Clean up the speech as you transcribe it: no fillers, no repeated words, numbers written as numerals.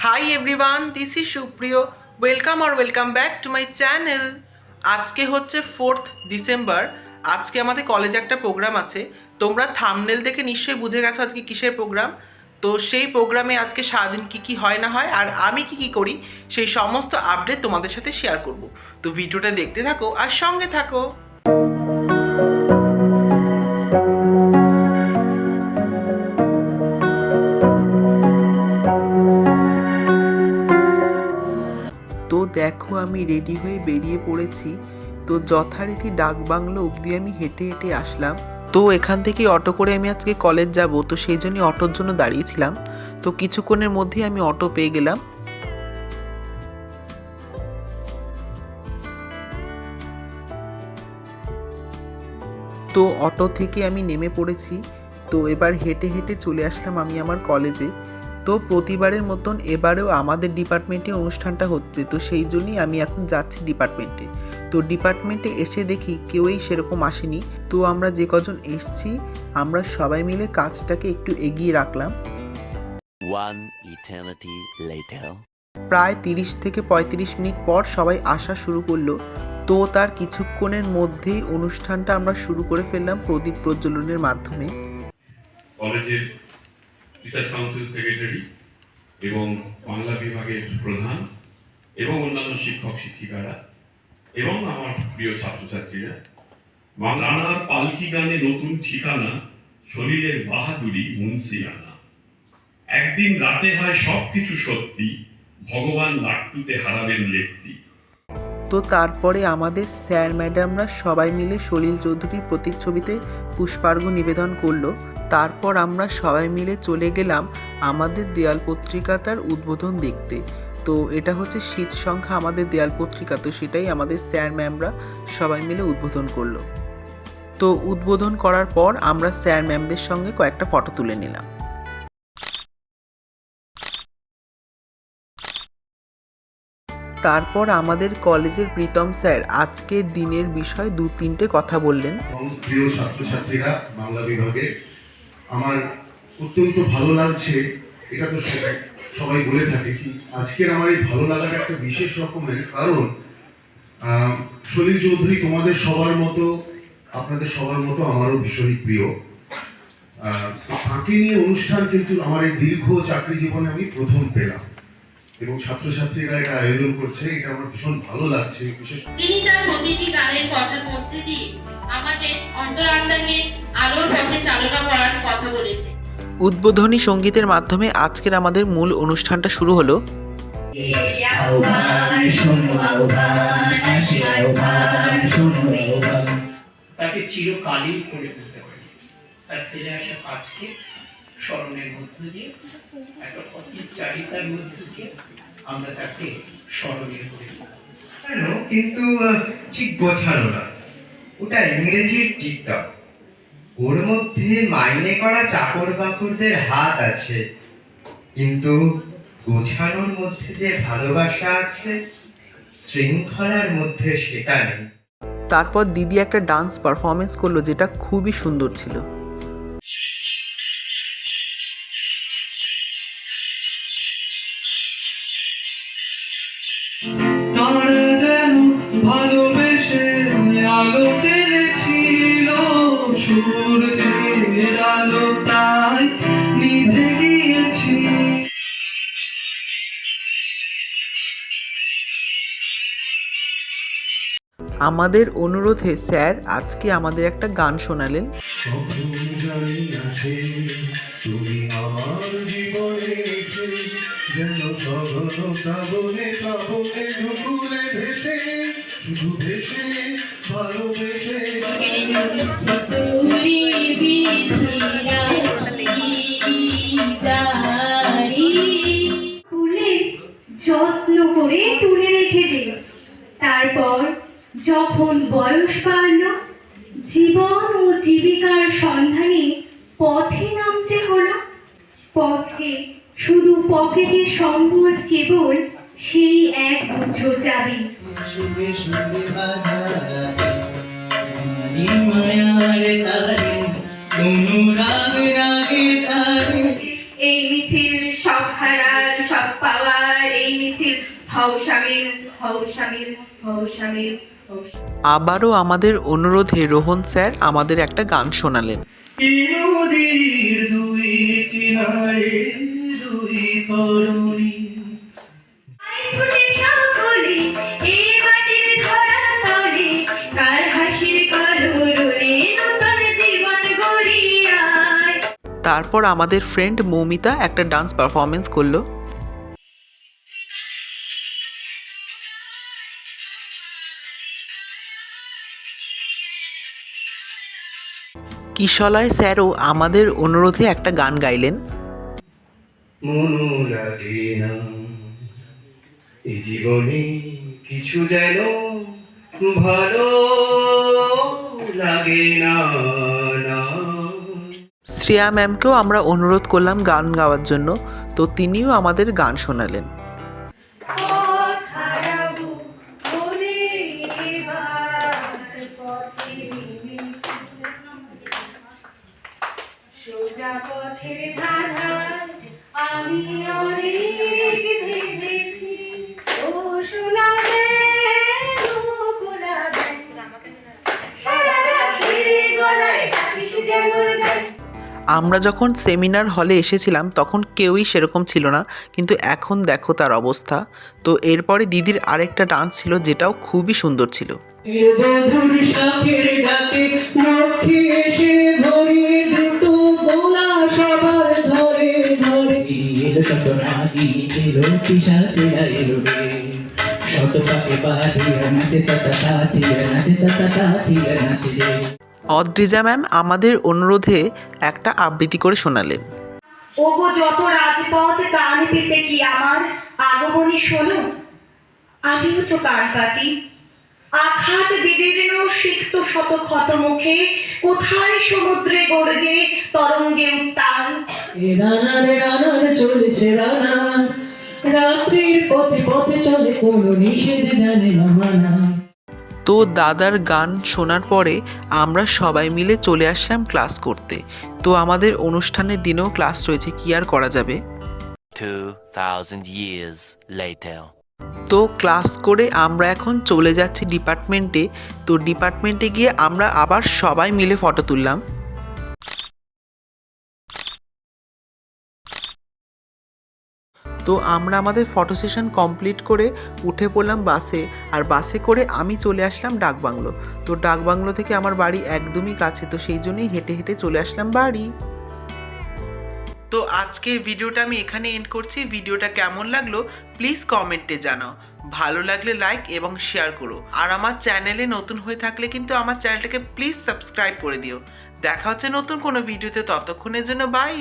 Hi everyone, this is Supriyo. Welcome back to my channel. আজকে হচ্ছে 4th December. আজকে আমাদের কলেজে একটা প্রোগ্রাম আছে। তোমরা থাম্বনেল দেখে নিশ্চয়ই বুঝে গেছো আজকে কিসের প্রোগ্রাম। তো সেই প্রোগ্রামে আজকে সারাদিন কি হয় না হয় আর আমি কি করি সেই সমস্ত আপডেট তোমাদের সাথে শেয়ার করব। তো ভিডিওটা দেখতে থাকো আর সঙ্গে থাকো। তো দেখো আমি রেডি হয়ে বেরিয়ে পড়েছি। তো যথারীতি ডাকবাংলো অবধি আমি হেঁটে হেঁটে আসলাম। তো এখান থেকে অটো করে আমি আজকে কলেজ যাব, তো সেই জন্যই অটোর জন্য দাঁড়িয়েছিলাম। তো কিছুক্ষণের মধ্যেই আমি অটো পেয়ে গেলাম। তো অটো থেকে আমি নেমে পড়েছি। তো এবার হেঁটে হেঁটে চলে আসলাম আমি আমার কলেজে। তো প্রতিবারের মতন এবারেও আমাদের ডিপার্টমেন্টে অনুষ্ঠানটা হচ্ছে, তো সেই জন্যই আমি এখন যাচ্ছি ডিপার্টমেন্টে। তো ডিপার্টমেন্টে এসে দেখি কেউই সেরকম আসেনি। তো আমরা যে কজন এসছি আমরা সবাই মিলে কাজটাকে একটু এগিয়ে রাখলাম। প্রায় 30 থেকে 35 মিনিট পর সবাই আসা শুরু করলো। তো তার কিছুক্ষণের মধ্যেই অনুষ্ঠানটা আমরা শুরু করে ফেললাম প্রদীপ প্রজ্বলনের মাধ্যমে। কলেজের টিচার্স কাউন্সিল সেক্রেটারি এবং বাংলা বিভাগের প্রধান এবং অন্যান্য শিক্ষক শিক্ষিকারা এবং আমার প্রিয় ছাত্রছাত্রীরা, বাংলার পালকি গানে নতুন ঠিকানা, শরীরের বাহাদুরি মুন্সিয়ানা। একদিন রাতে হয় সবকিছু সত্যি, ভগবান লাট্টুতে হারাবেন লেপ্তি। তো তারপরে আমাদের স্যার ম্যাডামরা সবাই মিলে সলিল চৌধুরীর প্রতিচ্ছবিতে পুষ্পার্ঘ্য নিবেদন করলো। তারপর আমরা সবাই মিলে চলে গেলাম আমাদের দেয়াল পত্রিকাটার উদ্বোধন দেখতে। তো এটা হচ্ছে শীত সংখ্যা আমাদের দেয়াল পত্রিকা, তো সেটাই আমাদের স্যার ম্যামরা সবাই মিলে উদ্বোধন করলো। তো উদ্বোধন করার পর আমরা স্যার ম্যামদের সঙ্গে কয়েকটা ফটো তুলে নিলাম। তারপর আমাদের কলেজের প্রীতম স্যার আজকের দিনের বিষয় 2-3টে কথা বললেন। প্রিয় ছাত্রছাত্রীরা, বাংলা বিভাগে আমার অত্যন্ত ভালো লাগছে। এটা তো সবাই বলে থাকে, কি আজকের আমার এই ভালো লাগাটা একটা বিশেষ রকমের, কারণ সলিল চৌধুরী তোমাদের সবার মতো, আপনাদের সবার মতো আমারও ভীষণই প্রিয়। তাকে নিয়ে অনুষ্ঠান কিন্তু আমার এই দীর্ঘ চাকরি জীবনে আমি প্রথম পেলাম, এবং ছাত্রছাত্রীরা এটা আয়োজন করছে, এটা আমার ভীষণ ভালো লাগছে। বিশেষ তিনি তার প্রতিটি গানের কথার মধ্যে দিয়ে আমাদের অন্তরাঙ্গনে আলোর পথে চালনা করার কথা বলেছে। উদ্বোধনী সঙ্গীতের মাধ্যমে আজকের আমাদের মূল অনুষ্ঠানটা শুরু হলো। তাকে চিরকালই করে তুলতে পারি, তার ফিরে আসা কাজকে স্মরণের মধ্য দিয়ে, একটা অতি চারিতার মধ্য দিয়ে আমরা তাকে স্মরণীয় করে কিন্তু ঠিক গোছানো না, ওটা ইংরেজির টিকটক। ওর মধ্যে মাইনে করা চাকর বাকরদের হাত আছে, কিন্তু গোছানোর মধ্যে যে ভালোবাসা আছে, শৃঙ্খলার মধ্যে সেটা নেই। তারপর দিদি একটা ডান্স পারফরমেন্স করলো যেটা খুবই সুন্দর ছিল। ভালোবেসে আলো চেয়েছিল, সূর্যের আলো তাই নিভে গিয়েছি। আমাদের অনুরোধে স্যার আজকে আমাদের একটা গান শোনালেন। তুমি আমার জীবনে এসে যেন সঘন শ্রাবণে প্লাবনে দুকুলে ভেসে, শুধু ভেসে ভালোবেসে ফুলে যত্ন করে তুলে রেখে দে। তারপর যখন বয়স বাড়ল, জীবন ও জীবিকার সন্ধানে পথে নামতে হলো। পথে শুধু পকেটে সম্পদ কেবল সেই এক গুচ্ছ চাবি। এই মিছিল সব হারার সব পাওয়ার এই মিছিল, হও শামিল, হও শামিল, হও শামিল, হও শামিল। আবারও আমাদের অনুরোধে রোহন স্যার আমাদের একটা গান শোনালেন। এই নদীর দুই কিনারে দুই তরুণী, আই ছুটে সকলে এই মাটির ধরা তলে, কার হাসির কলরলে নতুন জীবন গড়িয়ায়। তারপর আমাদের ফ্রেন্ড মৌমিতা একটা ডান্স পারফরমেন্স করলো। কিশলয় স্যারও আমাদের অনুরোধে একটা গান গাইলেন। মনু লাগে না এই জীবনে কিছু যেন ভালো লাগে না না। শ্রেয়া ম্যামকেও আমরা অনুরোধ করলাম গান গাওয়ার জন্য, তো তিনিও আমাদের গান শোনালেন। পথ হারাবো বলে এবার পথে নেমেছি, সোজা পথের ধাঁধায় আমি অনেক দেখেছি। ও শোনাবে গোলাবে সারা রাত্রি গলায় ডাকিস ড্যাগর গায়। আমরা যখন সেমিনার হলে এসেছিলাম তখন কেউই সেরকম ছিল না, কিন্তু এখন দেখো তার অবস্থা। তো এরপরে দিদির আরেকটা ডান্স ছিল যেটাও খুবই সুন্দর ছিল। বধুর শাখের ডাকে লক্ষ্মী এসে ভরিয়ে দিত গোলা সবার ধরে ধরে। এলো শত নাগি এলো পিশাচেরা এলো রে, শত পাকে বাঁধিয়ে নাচে তাতা তাঁতিয়ে নাচে তাতা তাঁতিয়ে নাচে রে। অদ্রিজা ম্যাম আমাদের অনুরোধে একটা আবৃত্তি করে শোনালেন। ওগো যত রাজপথ কান পেতে কি আমার আগমনী শোনো, আমিও তো কান পাতি। আঘাত বিদীর্ণ সিক্ত শত ক্ষত মুখে, কোথায় সমুদ্রে গর্জে তরঙ্গে উত্তাল। এ রানার চলেছে রানা, রাত্রির পথে পথে চলে কোনো নিষেধ জানে না মানা। তো দাদার গান শোনার পরে আমরা সবাই মিলে চলে আসলাম ক্লাস করতে। তো আমাদের অনুষ্ঠানের দিনেও ক্লাস রয়েছে, কি আর করা যাবে। 2000 years later. তো ক্লাস করে আমরা এখন চলে যাচ্ছি ডিপার্টমেন্টে। তো ডিপার্টমেন্টে গিয়ে আমরা আবার সবাই মিলে ফটো তুললাম। তো আমরা আমাদের ফটো সেশন কমপ্লিট করে উঠে পড়লাম বাসে, আর বাসে করে আমি চলে আসলাম ডাকবাংলো। তো ডাকবাংলো থেকে আমার বাড়ি একদমই কাছে, তো সেই জন্যই হেঁটে হেঁটে চলে আসলাম বাড়ি। তো আজকের ভিডিওটা আমি এখানে এন্ড করছি। ভিডিওটা কেমন লাগলো প্লিজ কমেন্টে জানাও, ভালো লাগলে লাইক এবং শেয়ার করো, আর আমার চ্যানেলে নতুন হয়ে থাকলে কিন্তু আমার চ্যানেলটাকে প্লিজ সাবস্ক্রাইব করে দিও। দেখা হচ্ছে নতুন কোনো ভিডিওতে, ততক্ষণের জন্য বাই।